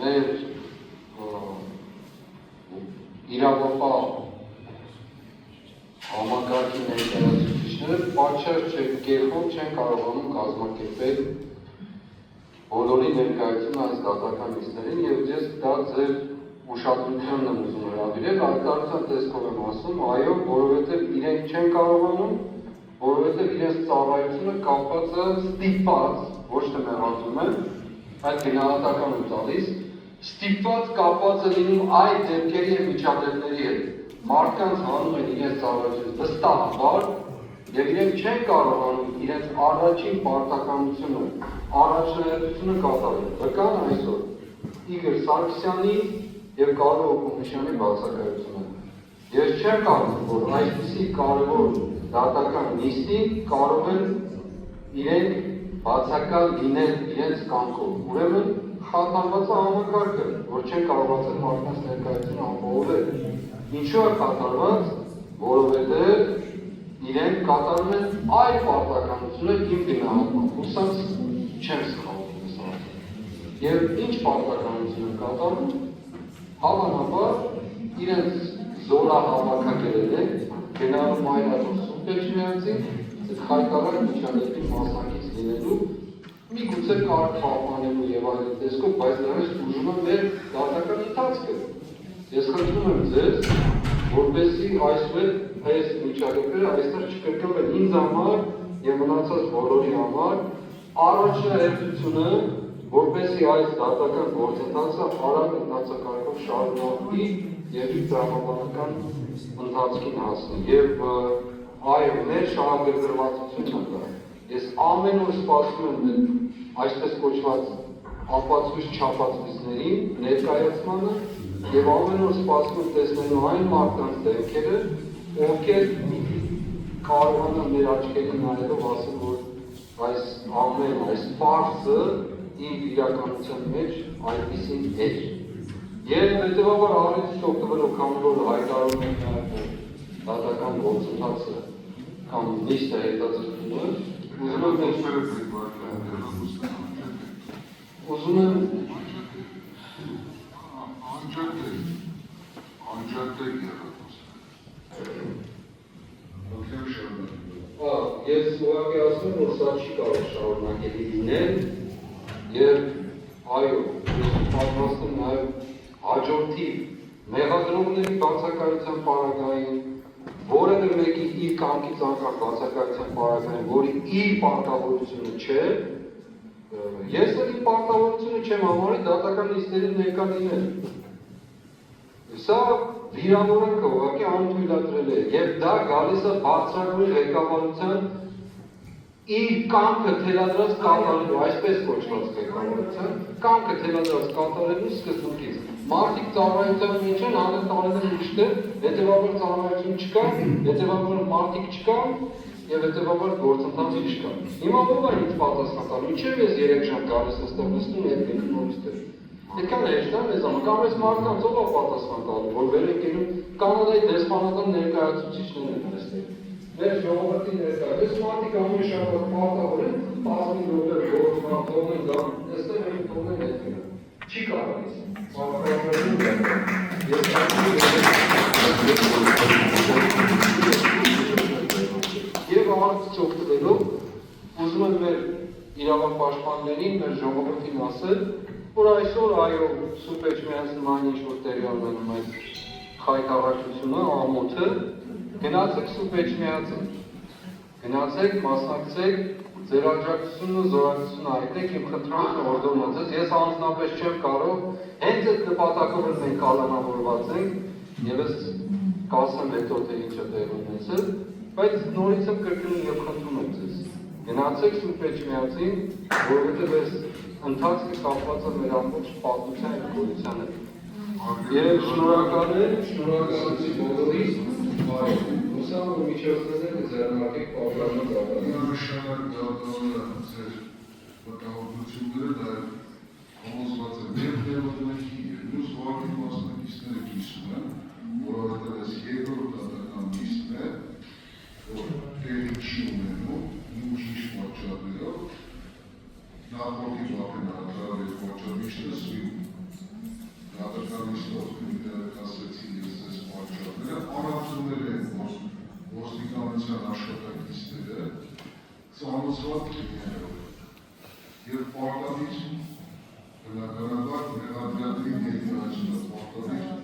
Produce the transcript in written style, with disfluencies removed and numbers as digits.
մեր իրավապահ համակարգի ներկայացուցիչները պատշաճ կերպով չեն կարողանում կազմակերպել բոլորի ներկայությունը այս դատական նիստերին եւ ես դա ձեր ուշադրությունն եմ ուզում հրավիրել, արտարության տեսքով եմ ասում, այո, որովհետեւ իրենք չեն կարողանում, որովհետեւ իրենց ծառայությունը կապված է ստիպված, ոչ թե մեղադրում են, այլ գնահատական ու տալիս, ստիպված կապված է լինում այդ դեպքերի եւ միջադեպերի հետ։ Մարդկանց հանում են իրենց ծառայությունը վստահաբար եւ իրենք չեն կարողանում իրենց առաջին պարտականությունը, առաջնահերթությունը կատարել։ Վկան այսօր Իգոր Սարգսյանի եւ Կարո Հոկոմյանի բացակայությունը։ Ես չեմ կարծում, որ այսպիսի կարևոր դատական նիստին կարող են իրենք բացակալ լինել իրենց կամքով։ Ուրեմն խաթարված է համակարգը, որ չեն կարողացել մարդկանց ներկայությունը ապահովել։ Ինչու է խաթարված, որովհետև իրենք կատարում են այլ պարտականությունը իմ գնահատմամբ, ուսած չեմ սխալվում սա։ Եվ ինչ պարտականություն են կատարում, հավանաբար իրենց զորահավաքակերել են, գնալու Մայրաթոր Սուրբեջմյանցին, այդ խայտարակ միջադեպի մասնակից լինելու, միգուցե կարգ պահպանելու եւ այլ տեսքով, բայց դրանից ուժում է մեր դատական ընթացքը։ Ես խնդրում եմ ձեզ, որպեսզի այս միջադեպերը այստեղ չկրկնվեն ինձ համար եւ մնացած բոլորի համար, առաջնահերթությունը, որպեսզի այս դատական գործընթացը արագ ընթացակարգով շարունակվի եւ իր տրամաբանական ընթացքին հասնի։ Եվ այո, մեր շահագրգռվածությունը կա։ Ես ամեն օր սպասում եմ այսպես կոչված ապացույց չափածույցների ներկայացմանը եւ ամեն օր սպասում եմ տեսնելու այն մարդկանց դեմքերը, ովքեր կարողանան մեր աչքերին նայելով ասել, որ այս ամեն այս ֆարսը իր իրականության մեջ այդպիսին էր։ Եվ հետևաբար առիթից օգտվելով քանի որ հայտարարում են նաև դատական գործընթացը կամ նիստը հետաձգումը, ուզում եմ Ես ուղղակի ասում եմ, որ սա չի կարող շարունակելի լինել եւ այո, ես պատրաստ եմ նաեւ հաջորդի մեղադրողների բացակայության պարագային, որևէ մեկի իր կամքից անկախ բացակայության պարագային, որի իր պարտավորությունը չէ, ես էլ իմ պարտավորությունը չեմ համարի դատական նիստերին ներկա լինել։ Սա վիրավորանքը ուղղակի անթույլատրել է եւ դա գալիս է բարձրագույն ղեկավարության իր կամքը թելադրած կատարելու, այսպես կոչված ղեկավարության, կամքը թելադրած կատարելու սկզբունքից։ Մարդիկ ծառայության մեջ են, հանել տարել են իշտը, հետևաբար ծառայություն չկա, հետևաբար մարդիկ չկան եւ հետևաբար գործընթացը չկա։ Հիմա ով է ինձ պատասխան տալու, ինչեւ ես 3 ժամ գալիս այստեղ նստում եւ գնում ստեղ։ Այդքան էշտ է մեզ ամ, կամ ես մարդկանց ով է պատասխան տալու, որ վեր ենք գնում Կանադայի դեսպանատան ներկայացուցիչներն են այստեղ։ Մեր ժողովրդի ներկայացուցիչ մարդիկ ամեն շաբաթ պարտավոր են 15 րոպե գործում գամ, այստեղ են թողնել հետ գնալ։ Չի կարող Եվ առանց օգտվելով ուզում եմ մեր իրավապաշտպաններին, մեր ժողովրդին ասել, որ այսօր այո Սուրբ Էջմիածն նման ինչ-որ տեղի ունենում այդ խայտառակությունը, ամոթը, գնացեք Սուրբ Էջմիածն, գնացեք, մասնակցեք, ձեր աջակցությունը, զորակցությունը հայտնեք, իմ խնդրանքն օրդոմ ձեզ, ես անձնապես չեմ կարող, հենց այդ նպատակով մենք կալանավորված ենք, եւ ես կասեմ հետո թե ինչ է տեղի ունեցել, բայց նորից եմ կրկնում եւ խնդրում եմ ձեզ, գնացեք Սուրբ Էջմիածին, որովհետեւ այս ընթացքը կապված է մեր ամբողջ պատմության եւ գոյության հետ։ Եվ շնորհակալություն բոլորիս, ուսամ ու միջոցները ձեռնարկեք պատրաստած ապահովում։ Նշանակ դատանը ձեր վկայությունները դա համոզված է մեր ներողնքի եւ մյուս վարքի մասնակիցները կիսում են, որովհետեւ այս երկրորդ դատական նիստն է, որ տեղի չի ունենում, ինչ պատճառներով նախորդի բախեն հրավեր պատճառիչները սույն ծանոթված լինելով եւ պարտադիր բնականաբար մեղադրյալների ներկայացումը պարտադիր